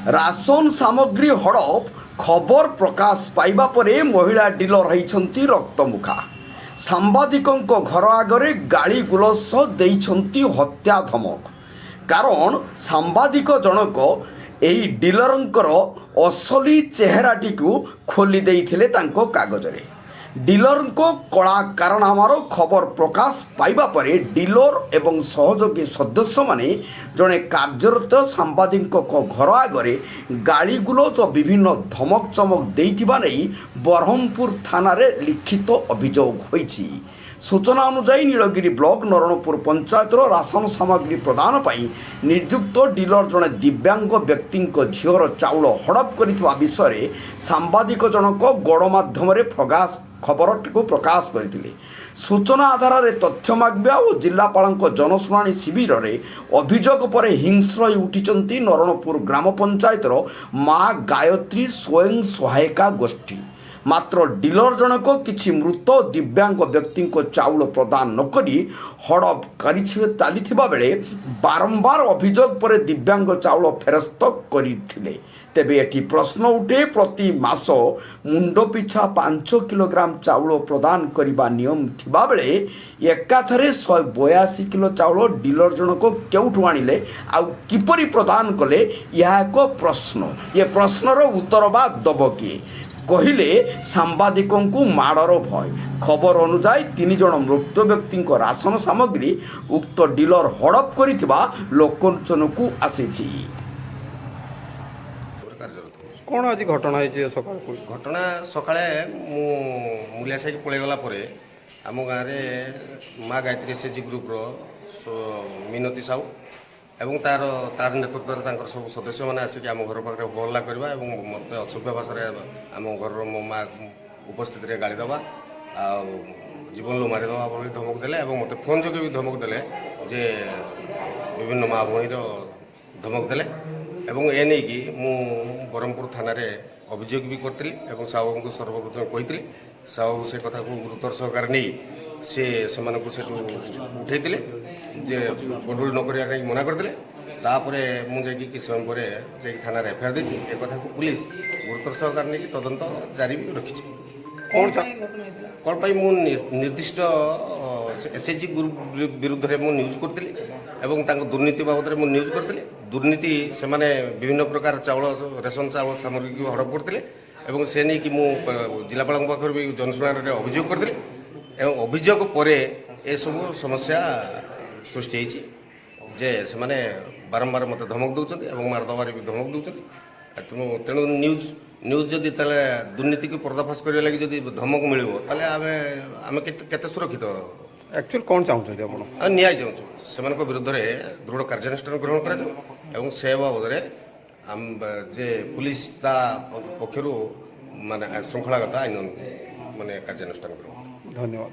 Ration सामग्री हड़प खबर प्रकाश पाइबा परे महिला डीलर होइछंती रक्तमुखा। सांबादिकों घर आगरे गाली गुलस देइछंती हत्या धमक। कारण सांबादिक जनक एही डीलरंकर असली चेहराटी को खोली देइथिले तांको कागजरे। डीलर को कला कारनामार खबर प्रकाश पाइबा परे डीलर एवं सहयोगी सदस्य माने जड़े कार्यरत सांबादिक घर आगरे गाली गुलज विभिन्न धमक चमक देइथिबा नै बरहमपुर थाना रे लिखित अभियोग होइछि। सूचना अनुसार नीलगिरी ब्लॉक नरणपुर पंचायतर राशन सामग्री प्रदान पाई नियुक्त डीलर जड़े दिव्यांग व्यक्ति झीवर चाउल हड़प करिथिबा विषय सांबादिक जनक गणमाध्यम प्रकाश खबरटी प्रकाश करथिले। सूचना आधार में तथ्य माग्या और जिलापाल जनशुणाणी शिविर में अभियोग पर हिंस्र उठिचंती नरणपुर ग्राम पंचायतर माँ गायत्री स्वयं सहायिका गोष्ठी। मात्र डीलर जनक किछि मृत दिव्यांग व्यक्ति को चाउल प्रदान नक हड़प चली बेले बारंबार अभियोग पर दिव्यांग चाउल फेरस्त करथिले। तेबे एटी प्रश्न उठे प्रति मास मुंड पिछा 5 किलोग्राम चाउल प्रदान करने नियम थिबा बेले एकाथरे 182 किलो चाउल डीलर जनक केउठु आनिले आउ किपरि प्रदान कले यह एक प्रश्न। ये प्रश्नर उत्तर बा दब किए कहले सांबादिकों को माड़र भय। खबर अनुसार 3 जन मृत व्यक्ति राशन सामग्री उक्त डीलर हड़प करिथिबा लोकचन को आसीछि। कौन आज घटना घटना सका मुलिया साइड पलैगला आम गाँव माँ गायत्री एसएचजी ग्रुप्र मिनती साहू एवं तार नेतृत्व में सब सदस्य मैंने आसिक आम घर पाखे हल्ला करवा और मत असभ्य भाषा आम घर मो माँ उपस्थित गाड़ी दवा जीवन लु मारिदवा बोली धमक देले मत फोन जोगे भी धमक देले जे विभिन्न माँ भईर धमक देले एवं ए नहीं कि मु बरहमपुर थाना रे अभियोग भी करी साहू को सर्वप्रथम कही साहू से कथा को गुरुतर सहकार नहीं से उठे जे गंडगोल न करा मना करते मुझे कि समय पर थाना एफआईआर देती ए कथा को पुलिस गुरुतर सहकार नहीं तदंत जारी भी रखी। कौन पाई मु निर्दिष्ट एसएचजी ग्रुप विरुद्ध में न्यूज करी दुर्नीति बाबद में न्यूज करी दुर्नीति से माने विभिन्न प्रकार चाउल रेशन चाउल सामग्री को हड़प करते से नहीं कि जिलापाल पाखे भी जनशुणाणी अभियोग करी अभियोग पर ए सब समस्या सृष्टि होती जे से माने बारंबार मत धमक दौरान मारदबार भी धमक दौरान तेणु न्यूज जदि दुर्नीति की पर्दाफाश करने लगी जदि धमक मिल आम के सुरक्षित एक्चुअल कौन चाहते आप न्याय चाहूँ से विरुद्ध में दृढ़ कार्यानुष्ठान ग्रहण कर से बाबद जे पुलिस पक्षर माने श्रृंखलागत आईन माने कार्यानुष्ठान ग्रहण। धन्यवाद।